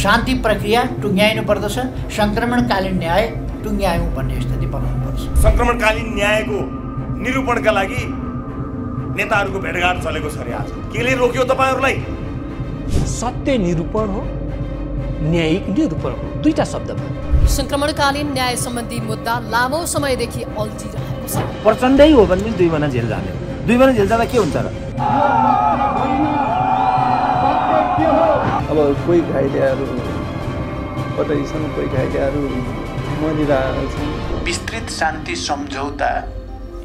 शान्ति प्रक्रिया टुङ्ग्याइनु पर्दछ, सङ्क्रमणकालीन न्याय टुङ्ग्यायौँ भन्ने स्थिति बनाउनुपर्छ। सङ्क्रमणकालीन न्यायको निरूपणका लागि नेताहरूको भेटघाट चलेको छ अरे आज। केले रोक्यो तपाईँहरूलाई? सत्य निरूपण हो, न्यायिक निरूपण हो, दुईटा शब्दमा। सङ्क्रमणकालीन न्याय सम्बन्धी मुद्दा लामो समयदेखि अल्झिरहेको छ। प्रचण्डै हो भने 2 महिना जेल जाने हो। 2 महिना जेल जाँदा के हुन्छ र? अब कोही घाइतेहरू कतै छन्, कोही घाइतेहरू मरिरहेका छन्। विस्तृत शान्ति सम्झौता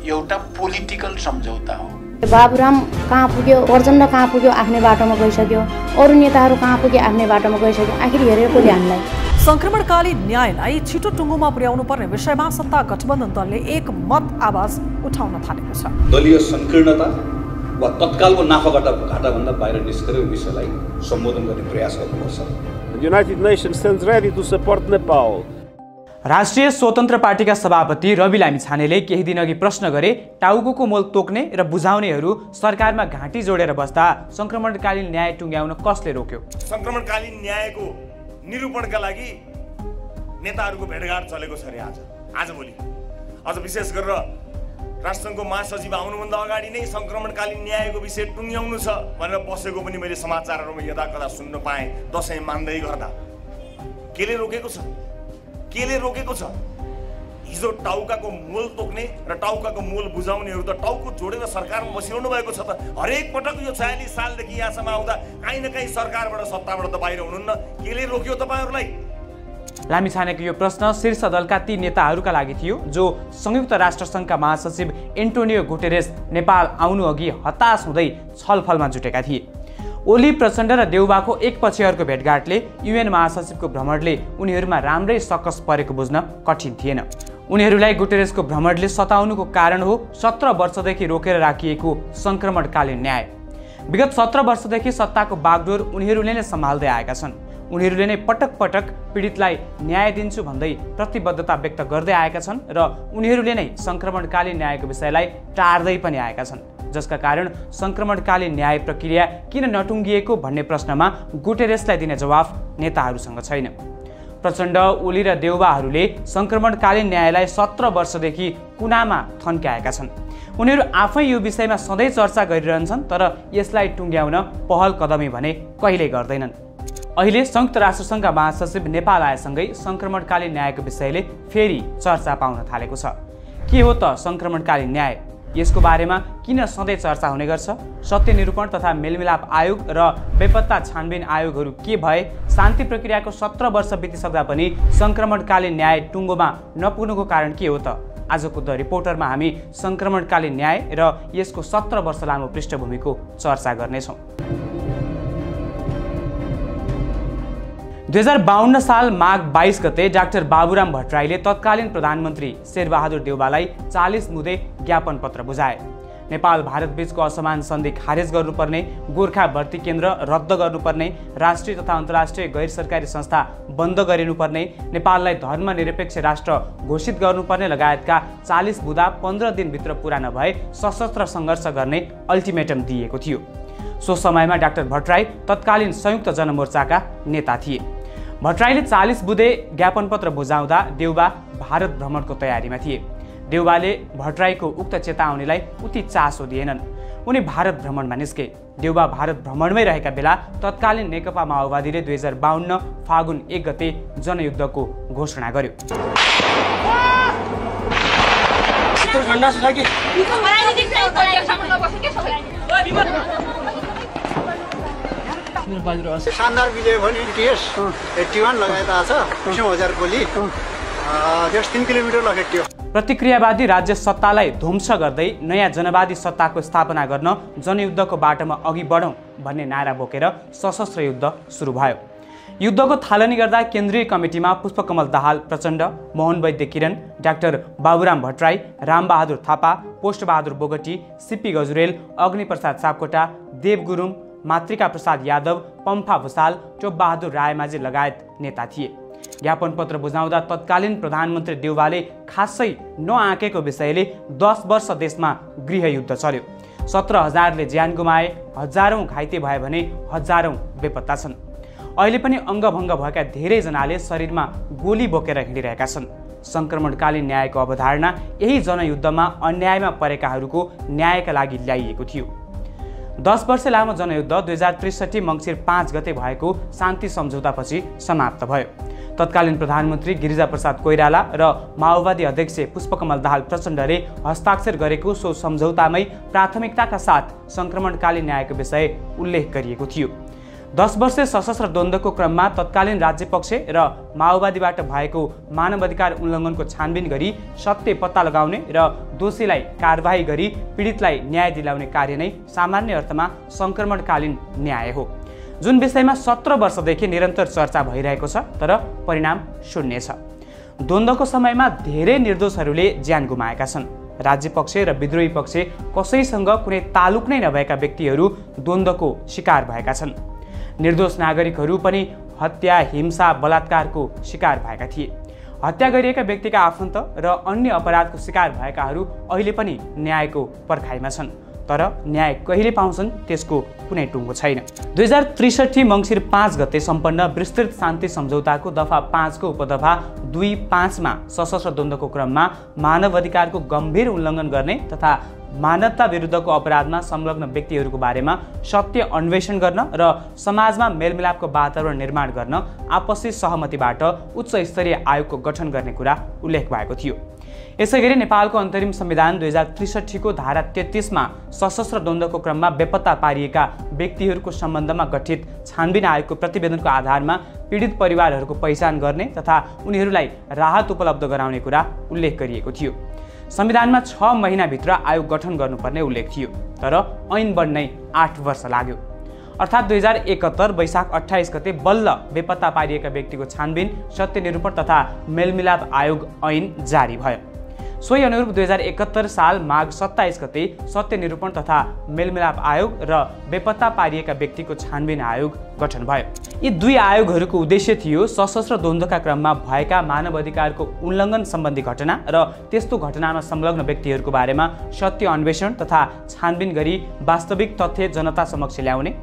एउटा पोलिटिकल सम्झौता हो। बाबुराम कहाँ पुग्यो, प्रचण्ड कहाँ पुग्यो, आफ्नै बाटोमा गइसक्यो, अरू नेताहरू कहाँ पुग्यो, आफ्नै बाटोमा गइसक्यो। आखिर हेरेर कसले हामीलाई सङ्क्रमणकालीन न्यायलाई छिटो टुङ्गोमा पुर्याउनु पर्ने विषयमा सत्ता गठबन्धन दलले एक मत आवाज उठाउन थालेको छ। दलीय संकीर्णता वा तत्कालको नाफाघाटाभन्दा बाहिर निस्केर यो विषयलाई सम्बोधन गर्ने प्रयास गर्नुपर्छ। United Nations stands ready to support Nepal. राष्ट्रिय स्वतन्त्र पार्टीका सभापति रवि लामिछानेले केही दिनअघि प्रश्न गरे टाउको मोल तोक्ने र बुझाउनेहरू सरकारमा घाँटी जोडेर बस्दा सङ्क्रमणकालीन न्याय टुङ्ग्याउन कसले रोक्यो? सङ्क्रमणकालीन न्यायको निरूपणका लागि नेताहरूको भेटघाट चलेको छ अरे आज भोलि। अझ विशेष गरेर राष्ट्रसङ्घको महासचिव आउनुभन्दा अगाडि नै सङ्क्रमणकालीन न्यायको विषय टुङ्ग्याउनु छ भनेर बसेको पनि मैले समाचारहरूमा यदाकदा सुन्न पाएँ। दसैँ मान्दै गर्दा केले रोकेको छ? केले रोकेको छ? हिजो टाउकाको मोल तोक्ने र टाउकाको मोल बुझाउनेहरू त टाउको जोडेर सरकारमा बसिरहनु भएको छ त। हरेक पटक यो 46 सालदेखि यहाँसम्म आउँदा काहीँ न काहीँ सरकारबाट सत्ताबाट त बाहिर हुनुहुन्न। केले रोक्यो तपाईँहरूलाई? लामिछानेको यो प्रश्न शीर्ष दलका ती नेताहरूका लागि थियो जो संयुक्त राष्ट्रसङ्घका महासचिव एन्टोनियो गुटेरेस नेपाल आउनु अघि हताश हुँदै छलफलमा जुटेका थिए। ओली, प्रचण्ड र देउबाको एकपछि अर्को भेटघाटले UN महासचिवको भ्रमणले उनीहरूमा राम्रै सकस परेको बुझ्न कठिन थिएन। उनीहरूलाई गुटेरेसको भ्रमणले सताउनुको कारण हो 17 वर्षदेखि रोकेर राखिएको सङ्क्रमणकालीन न्याय। विगत 17 वर्षदेखि सत्ताको बागडोर उनीहरूले नै सम्हाल्दै आएका छन्। उनीहरूले नै पटक पटक पीडितलाई न्याय दिन्छु भन्दै प्रतिबद्धता व्यक्त गर्दै आएका छन् र उनीहरूले नै सङ्क्रमणकालीन न्यायको विषयलाई टार्दै पनि आएका छन्, जसका कारण सङ्क्रमणकालीन न्याय प्रक्रिया किन नटुङ्गिएको भन्ने प्रश्नमा गुटेरेसलाई दिने जवाफ नेताहरूसँग छैन। प्रचण्ड, ओली र देउबाहरूले सङ्क्रमणकालीन न्यायलाई 17 वर्षदेखि कुनामा थन्क्याएका छन्। उनीहरू आफै यो विषयमा सधैँ चर्चा गरिरहन्छन्, तर यसलाई टुङ्ग्याउन पहल कदमी भने कहिल्यै गर्दैनन्। अहिले संयुक्त राष्ट्रसङ्घका महासचिव नेपाल आएसँगै सङ्क्रमणकालीन न्यायको विषयले फेरि चर्चा पाउन थालेको छ। के हो त सङ्क्रमणकालीन न्याय? यसको बारेमा किन सधैँ चर्चा हुने गर्छ? सत्य निरूपण तथा मेलमिलाप आयोग र बेपत्ता छानबिन आयोगहरू के भए? शान्ति प्रक्रियाको 17 वर्ष बितिसक्दा पनि सङ्क्रमणकालीन न्याय टुङ्गोमा नपुग्नुको कारण के हो त? आजको द रिपोर्टरमा हामी सङ्क्रमणकालीन न्याय र यसको 17 वर्ष लामो पृष्ठभूमिको चर्चा गर्नेछौँ। 2052 साल माघ 22 गते डाक्टर बाबुराम भट्टराईले तत्कालीन प्रधानमन्त्री शेरबहादुर देउबालाई 40 मुदे ज्ञापन पत्र बुझाए। नेपाल भारत बीचको असमान सन्धि खारेज गर्नुपर्ने, गोर्खा भर्ती केन्द्र रद्द गर्नुपर्ने, राष्ट्रिय तथा अन्तर्राष्ट्रिय गैर सरकारी संस्था बन्द गरिनुपर्ने, नेपाललाई धर्मनिरपेक्ष राष्ट्र घोषित गर्नुपर्ने लगायतका 40 बुँदा 15 दिनभित्र पुरा नभए सशस्त्र सङ्घर्ष गर्ने अल्टिमेटम दिएको थियो। सो समयमा डाक्टर भट्टराई तत्कालीन संयुक्त जनमोर्चाका नेता थिए। भट्टराईले 40 बुँदे ज्ञापन पत्र बुझाउँदा देउबा भारत भ्रमणको तयारीमा थिए। देउबाले भट्टराईको उक्त चेतावनीलाई उति चासो दिएनन्। उनी भारत भ्रमणमा निस्के। देउबा भारत भ्रमणमै रहेका बेला तत्कालीन नेकपा माओवादीले 2052 फागुन 1 गते जनयुद्धको घोषणा गर्यो। शानदार विजय भने टिएस 81 लगाएता छ 20,000 गोली 3 किलोमिटर लगेट्यो। प्रतिक्रियावादी राज्य सत्तालाई ध्वंस गर्दै नयाँ जनवादी सत्ताको स्थापना गर्न जनयुद्धको बाटोमा अघि बढौँ भन्ने नारा बोकेर सशस्त्र युद्ध सुरु भयो। युद्धको थालनी गर्दा केन्द्रीय कमिटीमा पुष्पकमल दाहाल प्रचण्ड, मोहन वैद्य किरण, डाक्टर बाबुराम भट्टराई, रामबहादुर थापा, पोष्टबहादुर बोगटी, सीपी गजुरेल, अग्निप्रसाद सापकोटा, देव गुरुङ, मातृका प्रसाद यादव, पम्फा भुसाल, टोपबहादुर रायमाझी लगायत नेता थिए। ज्ञापन पत्र बुझाउँदा तत्कालीन प्रधानमन्त्री देउबाले खासै नआँकेको विषयले 10 वर्ष देशमा गृहयुद्ध चल्यो। 17,000ले ज्यान गुमाए, हजारौं घाइते भए भने हजारौं बेपत्ता छन्। अहिले पनि अङ्गभङ्ग भएका धेरैजनाले शरीरमा गोली बोकेर हिँडिरहेका छन्। सङ्क्रमणकालीन न्यायको अवधारणा यही जनयुद्धमा अन्यायमा परेकाहरूको न्यायका लागि ल्याइएको थियो। 10 वर्ष लामो जनयुद्ध 2063 मङ्सिर 5 गते भएको शान्ति सम्झौतापछि समाप्त भयो। तत्कालीन प्रधानमन्त्री गिरिजाप्रसाद कोइराला र माओवादी अध्यक्ष पुष्पकमल दाहाल प्रचण्डले हस्ताक्षर गरेको सो सम्झौतामै प्राथमिकताका साथ सङ्क्रमणकालीन न्यायको विषय उल्लेख गरिएको थियो। 10 वर्ष सशस्त्र द्वन्द्वको क्रममा तत्कालीन राज्यपक्ष र माओवादीबाट भएको मानवाधिकार उल्लङ्घनको छानबिन गरी सत्य पत्ता लगाउने र दोषीलाई कारबाही गरी पीडितलाई न्याय दिलाउने कार्य नै सामान्य अर्थमा सङ्क्रमणकालीन न्याय हो, जुन विषयमा 17 वर्षदेखि निरन्तर चर्चा भइरहेको छ, तर परिणाम शून्य छ। द्वन्द्वको समयमा धेरै निर्दोषहरूले ज्यान गुमाएका छन्। राज्यपक्ष र विद्रोही पक्ष कसैसँग कुनै तालुक नै नभएका व्यक्तिहरू द्वन्द्वको शिकार भएका छन्। निर्दोष नागरिकहरू पनि हत्या, हिंसा, बलात्कारको शिकार भएका थिए। हत्या गरिएका व्यक्तिका आफन्त र अन्य अपराधको शिकार भएकाहरू अहिले पनि न्यायको पर्खाइमा छन्, तर न्याय कहिले पाउँछन् त्यसको कुनै टुङ्गो छैन। 2063 मङ्सिर 5 गते सम्पन्न विस्तृत शान्ति सम्झौताको दफा 5 को उपदफा 2.5 मा सशस्त्र द्वन्द्वको क्रममा मानवाधिकारको गम्भीर उल्लङ्घन गर्ने तथा मानवता विरुद्धको अपराधमा संलग्न व्यक्तिहरूको बारेमा सत्य अन्वेषण गर्न र समाजमा मेलमिलापको वातावरण निर्माण गर्न आपसी सहमतिबाट उच्च स्तरीय आयोगको गठन गर्ने कुरा उल्लेख भएको थियो। यसैगरी नेपालको अन्तरिम संविधान 2063 को धारा 33 मा सशस्त्र द्वन्द्वको क्रममा बेपत्ता पारिएका व्यक्तिहरूको सम्बन्धमा गठित छानबिन आयोगको प्रतिवेदनको आधारमा पीडित परिवारहरूको पहिचान गर्ने तथा उनीहरूलाई राहत उपलब्ध गराउने कुरा उल्लेख गरिएको थियो। संविधानमा 6 महिनाभित्र आयोग गठन गर्नुपर्ने उल्लेख थियो, तर ऐन बन्नै 8 वर्ष लाग्यो। अर्थात् 2071 वैशाख 28 गते बल्ल बेपत्ता पारिएका व्यक्तिको छानबिन, सत्य निरूपण तथा मेलमिलाप आयोग ऐन जारी भयो। सोही अनुरूप 2071 साल माघ 27 गते सत्य निरूपण तथा मेलमिलाप आयोग र बेपत्ता पारिएका व्यक्तिको छानबिन आयोग गठन भयो। यी दुई आयोगहरूको उद्देश्य थियो सशस्त्र द्वन्द्वका क्रममा भएका मानवाधिकारको उल्लङ्घन सम्बन्धी घटना र त्यस्तो घटनामा संलग्न व्यक्तिहरूको बारेमा सत्य अन्वेषण तथा छानबिन गरी वास्तविक तथ्य जनता समक्ष ल्याउने,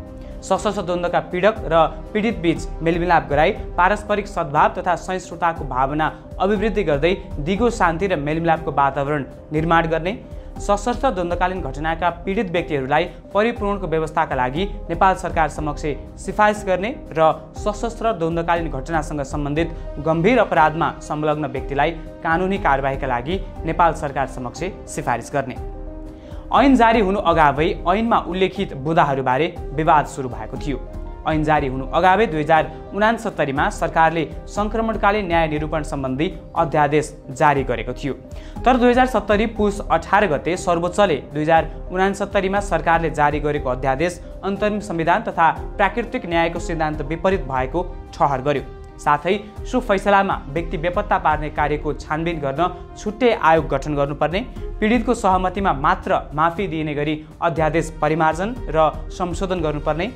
सशस्त्र द्वन्द्वका पीडक र पीडित बीच मेलमिलाप गराई पारस्परिक सद्भाव तथा सहिष्णुताको भावना अभिवृद्धि गर्दै दिगो शान्ति र मेलमिलापको वातावरण निर्माण गर्ने, सशस्त्र द्वन्द्वकालीन घटनाका पीडित व्यक्तिहरूलाई परिपूरणको व्यवस्थाका लागि नेपाल सरकार समक्ष सिफारिस गर्ने र सशस्त्र द्वन्द्वकालीन घटनासँग सम्बन्धित गम्भीर अपराधमा संलग्न व्यक्तिलाई कानुनी कारबाहीका लागि नेपाल सरकार समक्ष सिफारिस गर्ने। ऐन जारी हुनु अगावै ऐनमा उल्लेखित बुँदाहरूबारे विवाद सुरु भएको थियो। ऐन जारी हुनु अगावै 2069 मा सरकारले सङ्क्रमणकालीन न्याय निरूपण सम्बन्धी अध्यादेश जारी गरेको थियो, तर 2070 पुस 18 गते सर्वोच्चले 2069 मा सरकारले जारी गरेको अध्यादेश अन्तरिम संविधान तथा प्राकृतिक न्यायको सिद्धान्त विपरीत भएको ठहर गर्यो। साथै सो फैसलामा व्यक्ति बेपत्ता पार्ने कार्यको छानबिन गर्न छुट्टै आयोग गठन गर्नुपर्ने, पीडितको सहमतिमा मात्र माफी दिइने गरी अध्यादेश परिमार्जन र संशोधन गर्नुपर्ने,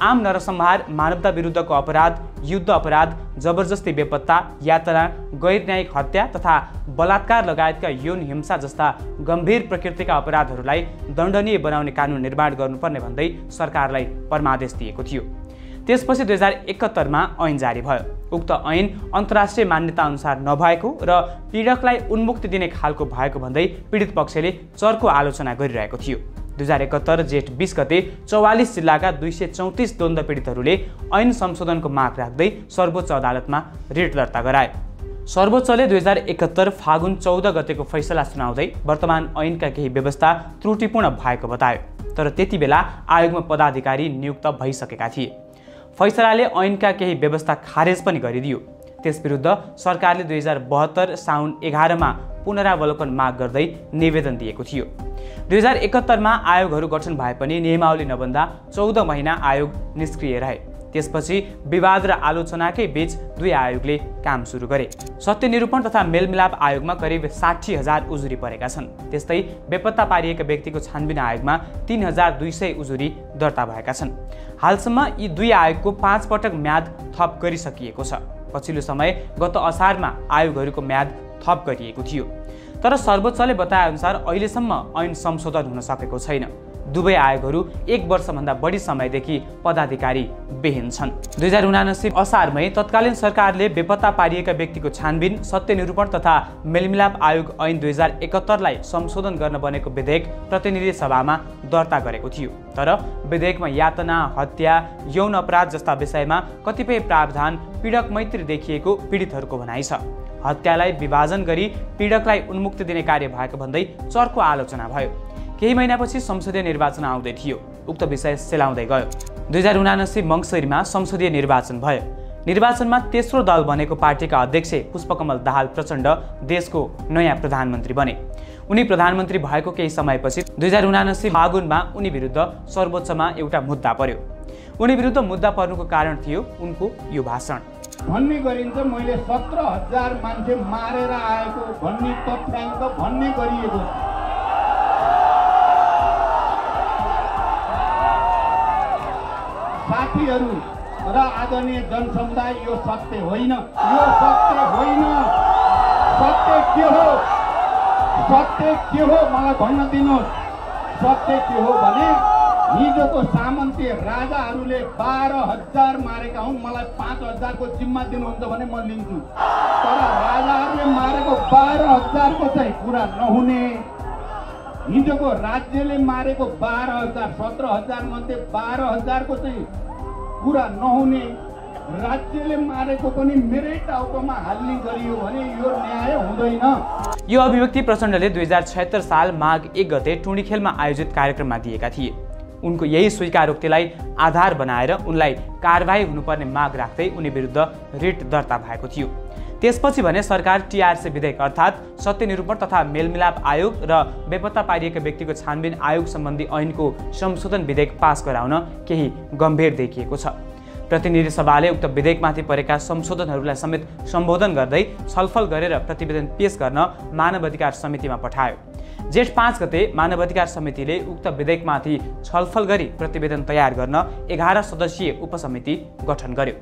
आम नरसंहार, मानवता विरुद्धको अपराध, युद्ध अपराध, जबरजस्ती बेपत्ता, यातना, गैर न्यायिक हत्या तथा बलात्कार लगायतका यौन हिंसा जस्ता गम्भीर प्रकृतिका अपराधहरूलाई दण्डनीय बनाउने कानुन निर्माण गर्नुपर्ने भन्दै सरकारलाई परमादेश दिएको थियो। त्यसपछि 2071 मा ऐन जारी भयो। उक्त ऐन अन्तर्राष्ट्रिय मान्यता अनुसार नभएको र पीडकलाई उन्मुक्ति दिने खालको भएको भन्दै पीडित पक्षले चर्को आलोचना गरिरहेको थियो। 2071 जेठ 20 गते 44 जिल्लाका 234 द्वन्द्व पीडितहरूले ऐन संशोधनको माग राख्दै सर्वोच्च अदालतमा रिट दर्ता गराए। सर्वोच्चले 2071 फागुन 14 गतेको फैसला सुनाउँदै वर्तमान ऐनका केही व्यवस्था त्रुटिपूर्ण भएको बतायो, तर त्यति बेला आयोगमा पदाधिकारी नियुक्त भइसकेका थिए। फैसलाले ऐनका केही व्यवस्था खारेज पनि गरिदियो। त्यसविरुद्ध सरकारले 2072 साउन 11 मा पुनरावलोकन माग गर्दै निवेदन दिएको थियो। 2071 मा आयोगहरू गठन भए पनि नियमावली नबन्दा 14 महिना आयोग निष्क्रिय रहे। त्यसपछि विवाद र आलोचनाकै बीच दुई आयोगले काम सुरु गरे। सत्य निरूपण तथा मेलमिलाप आयोगमा करिब 60,000 उजुरी परेका छन्। त्यस्तै बेपत्ता पारिएका व्यक्तिको छानबिन आयोगमा 3,200 उजुरी दर्ता भएका छन्। हालसम्म यी दुई आयोगको 5 पटक म्याद थप गरिसकिएको छ। पछिल्लो समय गत असारमा आयोगहरूको म्याद थप गरिएको थियो, तर सर्वोच्चले बताए अनुसार अहिलेसम्म ऐन संशोधन हुन सकेको छैन। दुवै आयोगहरू 1 वर्षभन्दा बढी समयदेखि पदाधिकारी विहीन छन्। 2079 असारमै तत्कालीन सरकारले बेपत्ता पारिएका व्यक्तिको छानबिन, सत्य निरूपण तथा मेलमिलाप आयोग ऐन 2071 लाई संशोधन गर्न बनेको विधेयक प्रतिनिधि सभामा दर्ता गरेको थियो। तर विधेयकमा यातना, हत्या, यौन अपराध जस्ता विषयमा कतिपय प्रावधान पीडक मैत्री देखिएको पीडितहरूको भनाइ छ। हत्यालाई विभाजन गरी पीडकलाई उन्मुक्ति दिने कार्य भएको भन्दै चर्को आलोचना भयो। केही महिनापछि संसदीय निर्वाचन आउँदै थियो। उक्त विषय सेलाउँदै गयो। 2079 मङ्सिरमा संसदीय निर्वाचन भयो। निर्वाचनमा तेस्रो दल बनेको पार्टीका अध्यक्ष पुष्पकमल दाहाल प्रचण्ड देशको नयाँ प्रधानमन्त्री बने। उनी प्रधानमन्त्री भएको केही समयपछि 2079 फागुनमा उनी विरुद्ध सर्वोच्चमा एउटा मुद्दा पर्यो। उनी विरुद्ध मुद्दा पर्नुको कारण थियो उनको यो भाषण। भन्ने गरिन्छ मैले 17,000 मान्छे मारेर आएको भन्ने तथ्याङ्क भन्ने गरिएको साथीहरू र आदरणीय जनसमुदाय, यो सत्य होइन, यो सत्य होइन। सत्य के हो? सत्य के हो मलाई भन्न दिनुहोस्। सत्य के हो भने हिजोको सामन्तीय राजाहरूले 12,000 मारेका हुन्। मलाई 5,000 को जिम्मा दिनुहुन्छ भने म लिन्छु। तर राजाहरूले मारेको 12,000 को चाहिँ कुरा नहुने। हिजोको राज्यले मारेको 12,000, 17,000 मध्ये 12,000 को चाहिँ कुरा नहुने। राज्यले मारेको पनि मेरै टाउकोमा हाल्ने गरियो भने यो न्याय हुँदैन। यो अभिव्यक्ति प्रचण्डले 2076 साल माघ 1 गते टुँडीखेलमा आयोजित कार्यक्रममा दिएका थिए। उनको यही स्वीकारोक्तिलाई आधार बनाएर उनलाई कारबाही हुनुपर्ने माग राख्दै उनी विरुद्ध रिट दर्ता भएको थियो। त्यसपछि भने सरकार टीआरसी विधेयक अर्थात् सत्य निरूपण तथा मेलमिलाप आयोग र बेपत्ता पारिएका व्यक्तिको छानबिन आयोग सम्बन्धी ऐनको संशोधन विधेयक पास गराउन केही गम्भीर देखिएको छ। प्रतिनिधि सभाले उक्त विधेयकमाथि परेका संशोधनहरूलाई समेत सम्बोधन गर्दै छलफल गरेर प्रतिवेदन पेश गर्न मानव अधिकार समितिमा पठायो। जेठ 5 गते मानव अधिकार समितिले उक्त विधेयकमाथि छलफल गरी प्रतिवेदन तयार गर्न 11 सदस्यीय उपसमिति गठन गर्यो।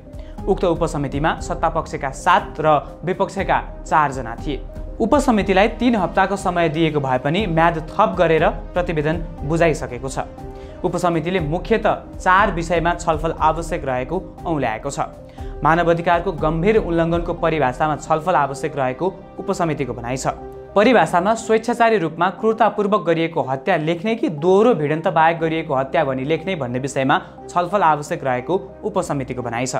उक्त उपसमितिमा सत्तापक्षका 7 र विपक्षका 4 जना थिए। उपसमितिलाई 3 हप्ताको समय दिएको भए पनि म्याद थप गरेर प्रतिवेदन बुझाइसकेको छ। उपसमितिले मुख्यतः 4 विषयमा छलफल आवश्यक रहेको औँल्याएको छ। मानव अधिकारको गम्भीर उल्लङ्घनको परिभाषामा छलफल आवश्यक रहेको उपसमितिको भनाइ छ। परिभाषामा स्वेच्छाचारी रूपमा क्रूरतापूर्वक गरिएको हत्या लेख्ने कि दोहोरो भिडन्त बाहेक गरिएको हत्या भनी लेख्ने भन्ने विषयमा छलफल आवश्यक रहेको उपसमितिको भनाइ छ।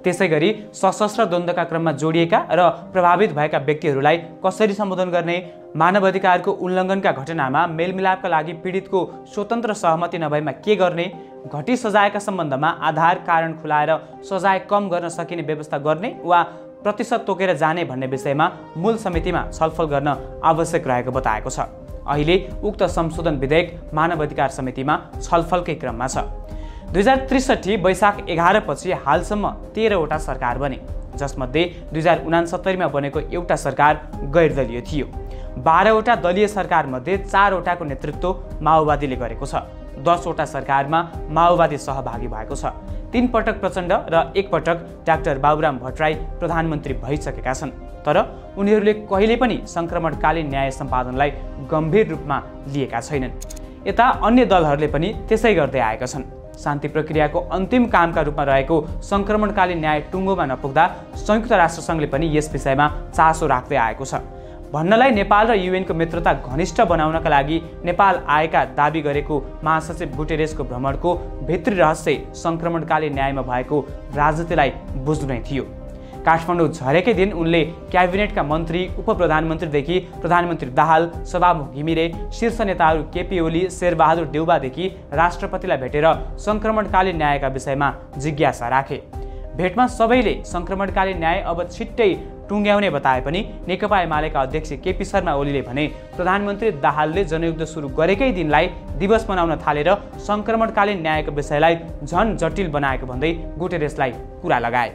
त्यसैगरी सशस्त्र द्वन्द्वका क्रममा जोडिएका र प्रभावित भएका व्यक्तिहरूलाई कसरी सम्बोधन गर्ने, मानव अधिकारको उल्लङ्घनका घटनामा मेलमिलापका लागि पीडितको स्वतन्त्र सहमति नभएमा के गर्ने, घटी सजायका सम्बन्धमा आधार कारण खुलाएर सजाय कम गर्न सकिने व्यवस्था गर्ने वा प्रतिशत तोकेर जाने भन्ने विषयमा मूल समितिमा छलफल गर्न आवश्यक रहेको बताएको छ। अहिले उक्त संशोधन विधेयक मानव अधिकार समितिमा छलफलकै क्रममा छ। 2063 वैशाख 11 पछि हालसम्म 13 वटा सरकार बने, जसमध्ये 2069 मा बनेको एउटा सरकार गैरदलीय थियो। 12 वटा दलीय सरकारमध्ये 4 वटाको नेतृत्व माओवादीले गरेको छ। 10 वटा सरकारमा माओवादी सहभागी भएको छ। 3 पटक प्रचण्ड र 1 पटक डाक्टर बाबुराम भट्टराई प्रधानमन्त्री भइसकेका छन्। तर उनीहरूले कहिले पनि संक्रमणकालीन न्याय सम्पादनलाई गम्भीर रूपमा लिएका छैनन्। यता अन्य दलहरूले पनि त्यसै गर्दै आएका छन्। शान्ति प्रक्रियाको अन्तिम कामका रूपमा रहेको संक्रमणकालीन न्याय टुङ्गोमा नपुग्दा संयुक्त राष्ट्रसङ्घले पनि यस विषयमा चासो राख्दै आएको छ। भन्नलाई नेपाल र युएनको मित्रता घनिष्ठ बनाउनका लागि नेपाल आएका दाबी गरेको महासचिव गुटेरेसको भ्रमणको भित्री रहस्य संक्रमणकालीन न्यायमा भएको राजनीतिलाई बुझ्नु नै थियो। काठमाडौँ झरेकै दिन उनले क्याबिनेटका मन्त्री, उपप्रधानमन्त्रीदेखि प्रधानमन्त्री दाहाल, सभामुख घिमिरे, शीर्ष नेताहरू केपी ओली, शेरबहादुर देउबादेखि राष्ट्रपतिलाई भेटेर संक्रमणकालीन न्यायका विषयमा जिज्ञासा राखे। भेटमा सबैले संक्रमणकालीन न्याय अब छिट्टै टुङ्ग्याउने बताए पनि नेकपा एमालेका अध्यक्ष केपी शर्मा ओलीले भने प्रधानमन्त्री दाहालले जनयुद्ध सुरु गरेकै दिनलाई दिवस मनाउन थालेर संक्रमणकालीन न्यायको विषयलाई झन जटिल बनाएको भन्दै गुटेरेसलाई कुरा लगाए।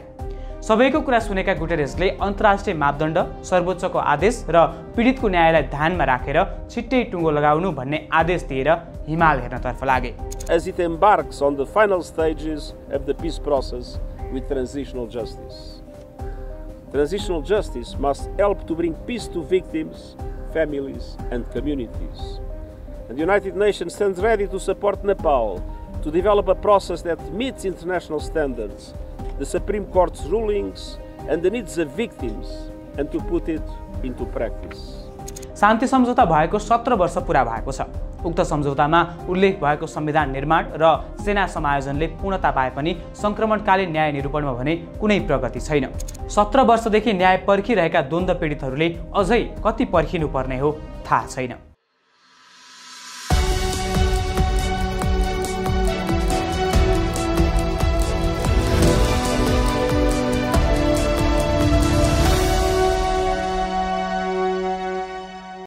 सबैको कुरा सुनेका गुटेरेसले अन्तर्राष्ट्रिय मापदण्ड, सर्वोच्चको आदेश र पीडितको न्यायलाई ध्यानमा राखेर छिट्टै टुङ्गो लगाउनु भन्ने आदेश दिएर हिमाल हेर्नतर्फ लागे। As it embarks on the final stages of the peace process with transitional justice. Transitional justice must help to bring peace to victims, families and communities. And the United Nations stands ready to support Nepal to develop a process that meets international standards, the Supreme Court's rulings, and the needs of victims, and to put it into practice. शान्ति सम्झौता भएको 17 वर्ष पुरा भएको छ। उक्त सम्झौतामा उल्लेख भएको संविधान निर्माण र सेना समायोजनले पूर्णता पाए पनि संक्रमणकालीन न्याय निरूपणमा भने कुनै प्रगति छैन। 17 वर्षदेखि न्याय पर्खिरहेका द्वन्द्व पीडितहरूले अझै कति पर्खिनुपर्ने हो थाहा छैन।